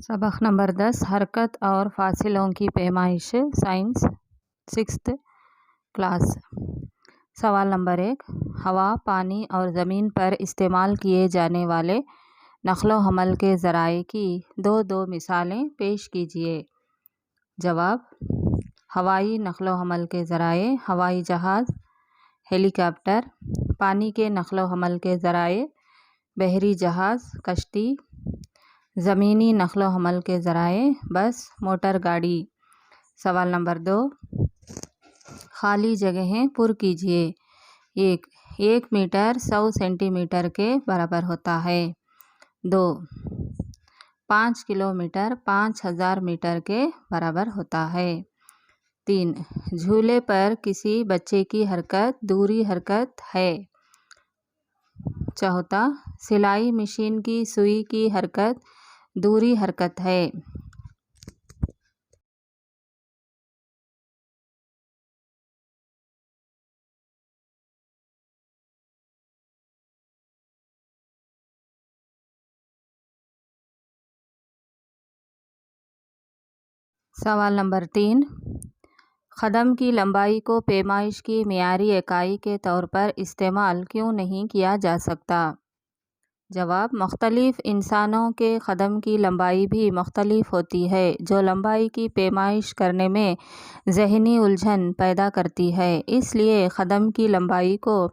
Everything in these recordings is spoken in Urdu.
سبق نمبر 10 حرکت اور فاصلوں کی پیمائش سائنس 6th کلاس۔ سوال نمبر 1 ہوا، پانی اور زمین پر استعمال کیے جانے والے نقل و حمل کے ذرائع کی دو مثالیں پیش کیجیے۔ جواب: ہوائی نقل و حمل کے ذرائع ہوائی جہاز، ہیلی کاپٹر۔ پانی کے نقل و حمل کے ذرائع بحری جہاز، کشتی۔ زمینی نقل و حمل کے ذرائع بس، موٹر گاڑی۔ سوال نمبر 2 خالی جگہیں پر کیجیے۔ 1 میٹر 100 سینٹی میٹر کے برابر ہوتا ہے۔ 2 5 کلومیٹر 5000 میٹر کے برابر ہوتا ہے۔ 3 جھولے پر کسی بچے کی حرکت دوری حرکت ہے۔ 4 سلائی مشین کی سوئی کی حرکت دوری حرکت ہے۔ سوال نمبر 3 قدم کی لمبائی کو پیمائش کی معیاری اکائی کے طور پر استعمال کیوں نہیں کیا جا سکتا؟ جواب: مختلف انسانوں کے قدم کی لمبائی بھی مختلف ہوتی ہے، جو لمبائی کی پیمائش کرنے میں ذہنی الجھن پیدا کرتی ہے۔ اس لیے قدم کی لمبائی کو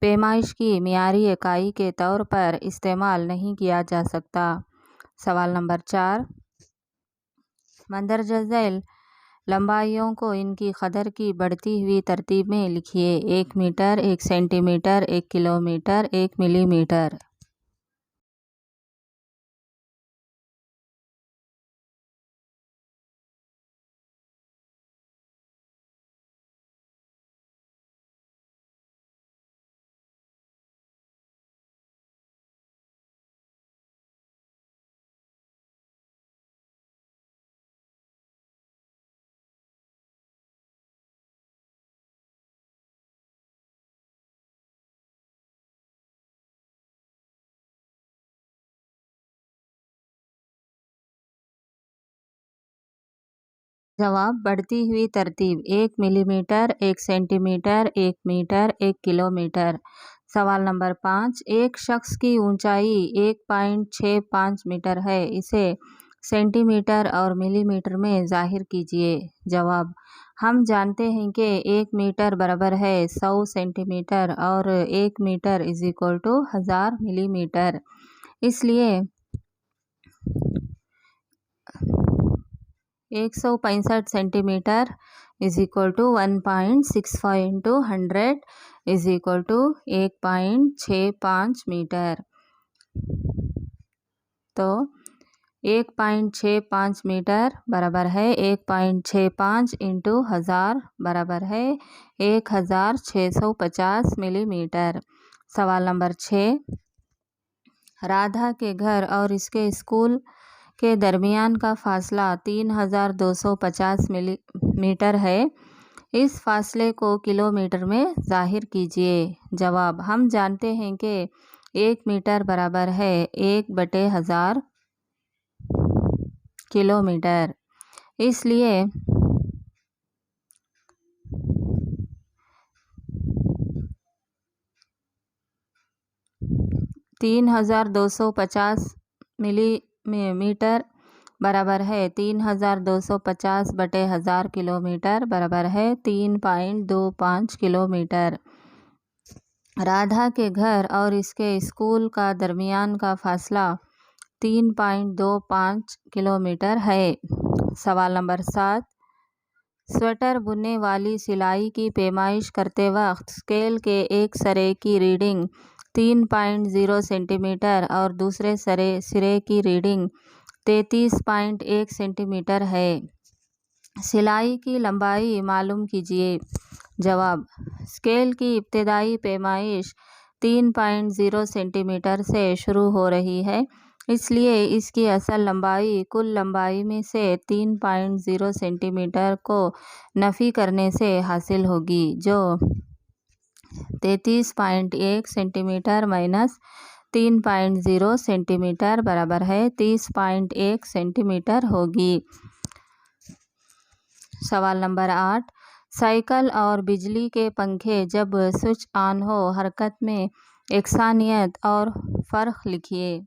پیمائش کی معیاری اکائی کے طور پر استعمال نہیں کیا جا سکتا۔ سوال نمبر 4 مندرجہ ذیل لمبائیوں کو ان کی قدر کی بڑھتی ہوئی ترتیب میں لکھیے۔ 1 میٹر 1 سینٹی میٹر 1 کلومیٹر 1 ملی میٹر۔ جواب: بڑھتی ہوئی ترتیب 1 millimetre 1 centimetre 1 metre 1 kilometre. سوال نمبر 5 ایک شخص کی اونچائی 1.65 میٹر ہے، اسے سینٹی میٹر اور ملی میٹر میں ظاہر کیجیے۔ جواب: ہم جانتے ہیں کہ 1 میٹر برابر ہے 100 سینٹی میٹر اور 1 میٹر = 1000 ملی میٹر۔ اس لیے 165 سینٹی میٹر = 1.65 × 100 = 1.65 میٹر۔ تو 1.65 میٹر برابر ہے 1.65 × 1000 برابر ہے 1650 ملی میٹر۔ سوال نمبر 6 رادھا کے گھر اور اس کے اسکول کے درمیان کا فاصلہ 3250 میٹر ہے، اس فاصلے کو کلومیٹر میں ظاہر کیجیے۔ جواب: ہم جانتے ہیں کہ 1 میٹر برابر ہے 1/1000 کلومیٹر۔ اس لیے 3250 ملی میٹر برابر ہے 3250/1000 کلومیٹر برابر ہے 3.25 کلومیٹر۔ رادھا کے گھر اور اس کے اسکول کا درمیان کا فاصلہ 3.25 کلومیٹر ہے۔ سوال نمبر 7 سویٹر بننے والی سلائی کی پیمائش کرتے وقت اسکیل کے ایک سرے کی ریڈنگ 3.0 سینٹی میٹر اور دوسرے سرے کی ریڈنگ 33.1 سینٹی میٹر ہے۔ سلائی کی لمبائی معلوم کیجیے۔ جواب: اسکیل کی ابتدائی پیمائش 3.0 سینٹی میٹر سے شروع ہو رہی ہے، اس لیے اس کی اصل لمبائی کل لمبائی میں سے 3.0 سینٹی میٹر کو نفی کرنے سے حاصل ہوگی، جو 33.1 سینٹی میٹر 3.0 سینٹی میٹر برابر ہے 30.1 سینٹی میٹر ہوگی۔ سوال نمبر 8، سائیکل اور بجلی کے پنکھے جب سوئچ آن ہو حرکت میں یکسانیت اور فرق لکھیے۔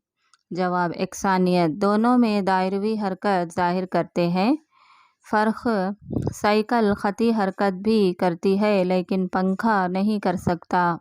جواب، یکسانیت دونوں میں دائروی حرکت ظاہر کرتے ہیں۔ فرق، سائیکل خطی حرکت بھی کرتی ہے لیکن پنکھا نہیں کر سکتا۔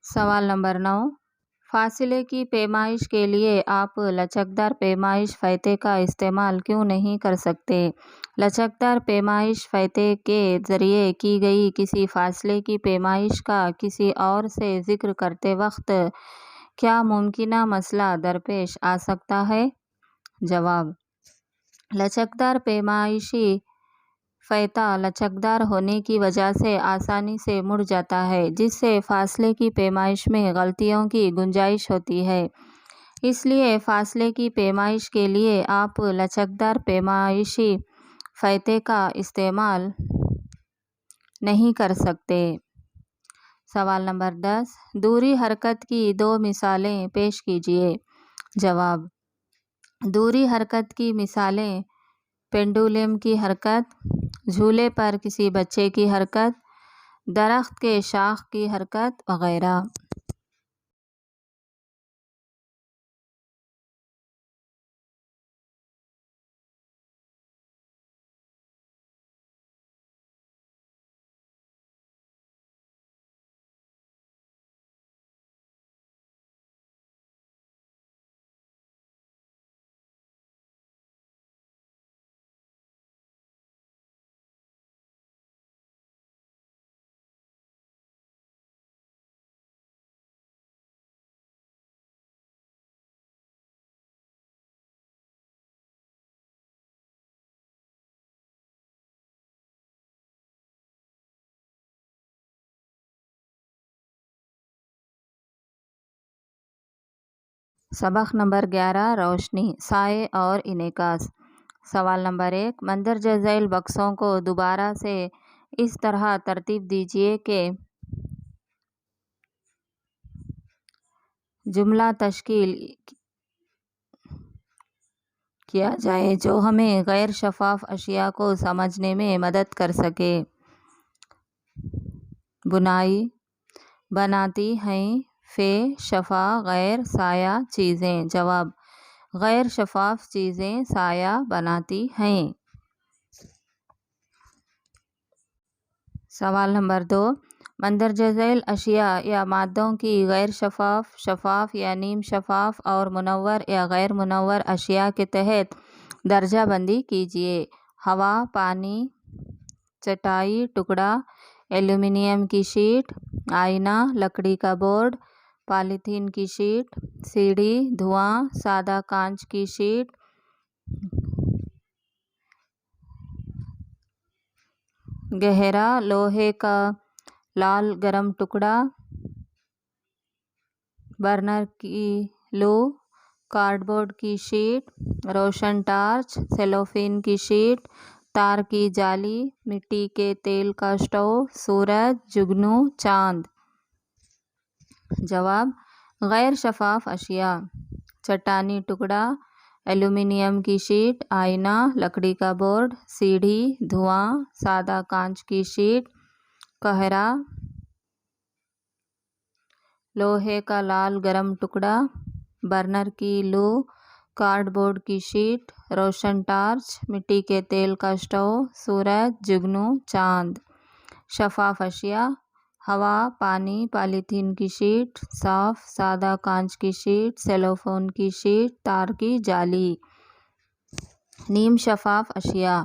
سوال نمبر 9، فاصلے کی پیمائش کے لیے آپ لچکدار پیمائش فیتے کا استعمال کیوں نہیں کر سکتے؟ لچکدار پیمائش فیتے کے ذریعے کی گئی کسی فاصلے کی پیمائش کا کسی اور سے ذکر کرتے وقت کیا ممکنہ مسئلہ درپیش آ سکتا ہے؟ جواب، لچکدار پیمائشی فیتہ لچکدار ہونے کی وجہ سے آسانی سے مڑ جاتا ہے، جس سے فاصلے کی پیمائش میں غلطیوں کی گنجائش ہوتی ہے۔ اس لیے فاصلے کی پیمائش کے لیے آپ لچکدار پیمائشی فیتے کا استعمال نہیں کر سکتے۔ سوال نمبر 10، دوری حرکت کی 2 مثالیں پیش کیجیے۔ جواب، دوری حرکت کی مثالیں پینڈولم کی حرکت، جھولے پر کسی بچے کی حرکت، درخت کے شاخ کی حرکت وغیرہ۔ سبق نمبر 11، روشنی، سائے اور انعکاس۔ سوال نمبر 1، مندرجہ ذیل بکسوں کو دوبارہ سے اس طرح ترتیب دیجیے کہ جملہ تشکیل کیا جائے جو ہمیں غیر شفاف اشیاء کو سمجھنے میں مدد کر سکے۔ بنائی، بناتی ہیں، فے شفا غیر سایہ چیزیں۔ جواب، غیر شفاف چیزیں سایہ بناتی ہیں۔ سوال نمبر 2، مندرجہ ذیل اشیاء یا مادوں کی غیر شفاف، شفاف یا نیم شفاف اور منور یا غیر منور اشیاء کے تحت درجہ بندی کیجیے۔ ہوا، پانی، چٹائی ٹکڑا، ایلومینیم کی شیٹ، آئینہ، لکڑی کا بورڈ، پالیتھین کی شیٹ، سیڑھی، دھواں، سادہ کانچ کی شیٹ، گہرا لوہے کا لال گرم ٹکڑا، برنر کی لو، کارڈ بورڈ کی شیٹ، روشن ٹارچ، سیلوفین کی شیٹ، تار کی جالی، مٹی کے تیل کا اسٹو، سورج، جگنو، چاند۔ جواب، غیر شفاف اشیاء، چٹانی ٹکڑا، ایلومینیم کی شیٹ، آئینہ، لکڑی کا بورڈ، سیڑھی، دھواں، سادہ کانچ کی شیٹ، کہرا لوہے کا لال گرم ٹکڑا، برنر کی لو، کارڈ بورڈ کی شیٹ، روشن ٹارچ، مٹی کے تیل کا اسٹو، سورج، جگنو، چاند۔ شفاف اشیاء، ہوا، پانی، پالیتھین کی شیٹ، صاف سادہ کانچ کی شیٹ، سیلوفون کی شیٹ، تار کی جالی۔ نیم شفاف اشیاء،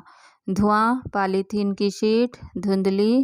دھواں، پالیتھین کی شیٹ، دھندلی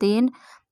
3,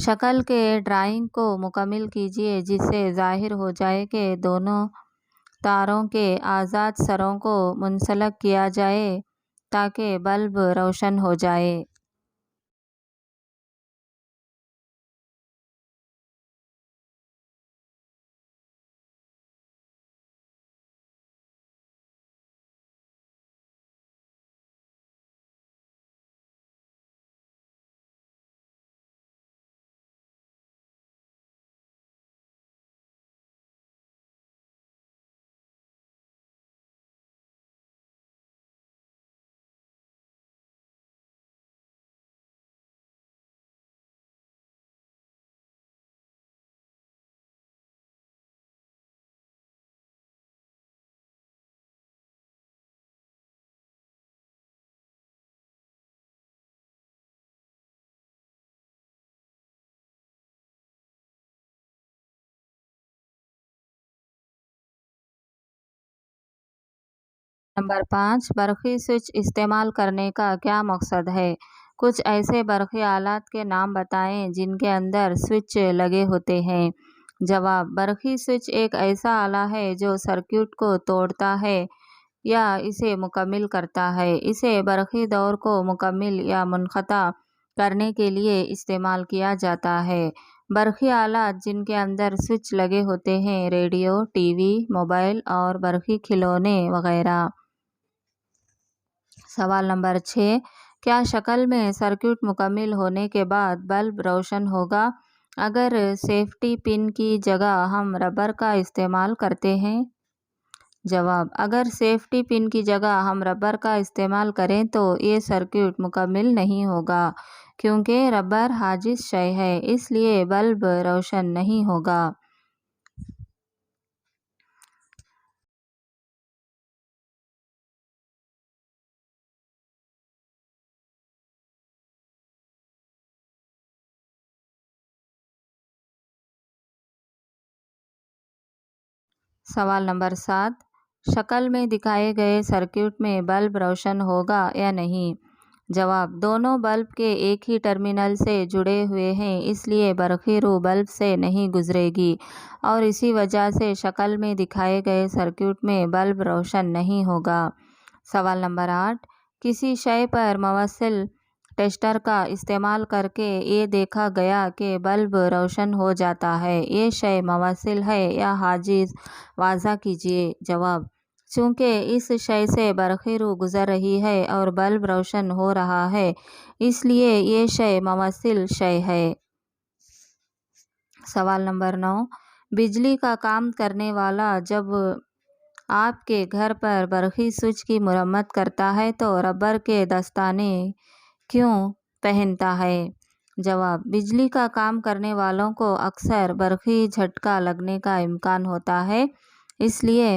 شکل کے ڈرائنگ کو مکمل کیجیے جس سے ظاہر ہو جائے کہ دونوں تاروں کے آزاد سروں کو منسلک کیا جائے تاکہ بلب روشن ہو جائے۔ نمبر 5، برقی سوئچ استعمال کرنے کا کیا مقصد ہے؟ کچھ ایسے برقی آلات کے نام بتائیں جن کے اندر سوئچ لگے ہوتے ہیں۔ جواب: برقی سوئچ ایک ایسا آلہ ہے جو سرکٹ کو توڑتا ہے یا اسے مکمل کرتا ہے۔ اسے برقی دور کو مکمل یا منقطع کرنے کے لیے استعمال کیا جاتا ہے۔ برقی آلات جن کے اندر سوئچ لگے ہوتے ہیں: ریڈیو، ٹی وی، موبائل اور برقی کھلونے وغیرہ۔ سوال نمبر 6، کیا شکل میں سرکٹ مکمل ہونے کے بعد بلب روشن ہوگا اگر سیفٹی پن کی جگہ ہم ربر کا استعمال کرتے ہیں؟ جواب: اگر سیفٹی پن کی جگہ ہم ربر کا استعمال کریں تو یہ سرکٹ مکمل نہیں ہوگا کیونکہ ربر حاجز شے ہے، اس لیے بلب روشن نہیں ہوگا۔ سوال نمبر 7، شکل میں دکھائے گئے سرکٹ میں بلب روشن ہوگا یا نہیں؟ جواب: دونوں بلب کے ایک ہی ٹرمینل سے جڑے ہوئے ہیں، اس لیے برقی رو بلب سے نہیں گزرے گی اور اسی وجہ سے شکل میں دکھائے گئے سرکٹ میں بلب روشن نہیں ہوگا۔ سوال نمبر 8، کسی شے پر موصل ٹیسٹر کا استعمال کر کے یہ دیکھا گیا کہ بلب روشن ہو جاتا ہے، یہ شے موصل ہے یا حاجز؟ واضح کیجیے۔ جواب: چونکہ اس شے سے برقی رو گزر رہی ہے اور بلب روشن ہو رہا ہے، اس لیے یہ شے موصل شے ہے۔ سوال نمبر 9، بجلی کا کام کرنے والا جب آپ کے گھر پر برقی سوئچ کی مرمت کرتا ہے تو ربر کے دستانے کیوں پہنتا ہے؟ جواب: بجلی کا کام کرنے والوں کو اکثر برقی جھٹکا لگنے کا امکان ہوتا ہے، اس لیے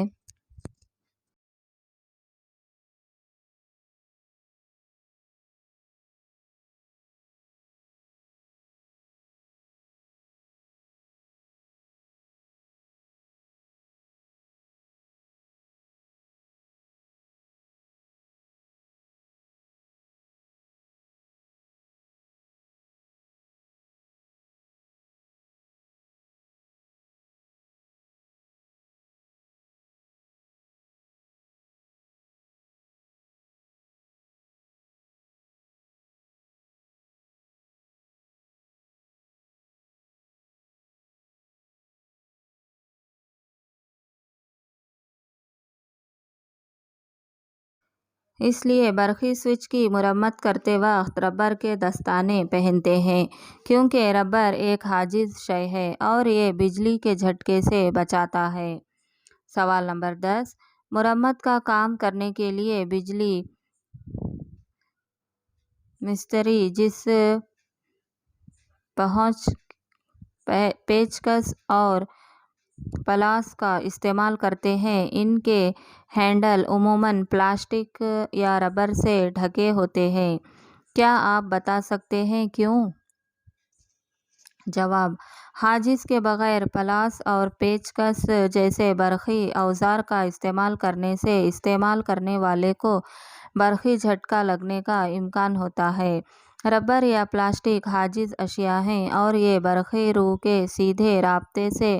برقی سوئچ کی مرمت کرتے وقت ربر کے دستانے پہنتے ہیں کیونکہ ربر ایک حاجز شے ہے اور یہ بجلی کے جھٹکے سے بچاتا ہے۔ سوال نمبر 10، مرمت کا کام کرنے کے لیے بجلی مستری جس پیچ کس اور پلاس کا استعمال کرتے ہیں، ان کے ہینڈل عموماً پلاسٹک یا ربر سے ڈھکے ہوتے ہیں۔ کیا آپ بتا سکتے ہیں کیوں؟ جواب: حاجز کے بغیر پلاس اور پیچ کس جیسے برقی اوزار کا استعمال کرنے سے استعمال کرنے والے کو برقی جھٹکا لگنے کا امکان ہوتا ہے۔ ربر یا پلاسٹک حاجز اشیاء ہیں اور یہ برقی روح کے سیدھے رابطے سے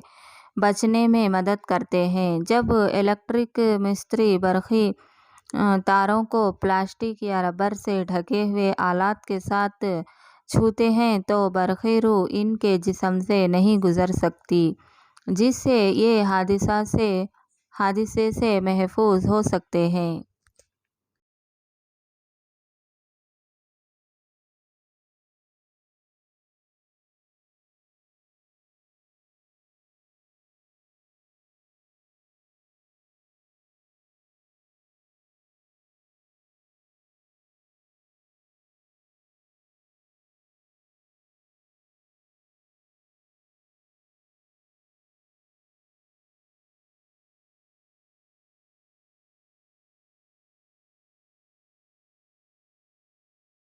بچنے میں مدد کرتے ہیں۔ جب الیکٹرک مستری برقی تاروں کو پلاسٹک یا ربر سے ڈھکے ہوئے آلات کے ساتھ چھوتے ہیں تو برقی روح ان کے جسم سے نہیں گزر سکتی، جس سے یہ حادثے سے محفوظ ہو سکتے ہیں۔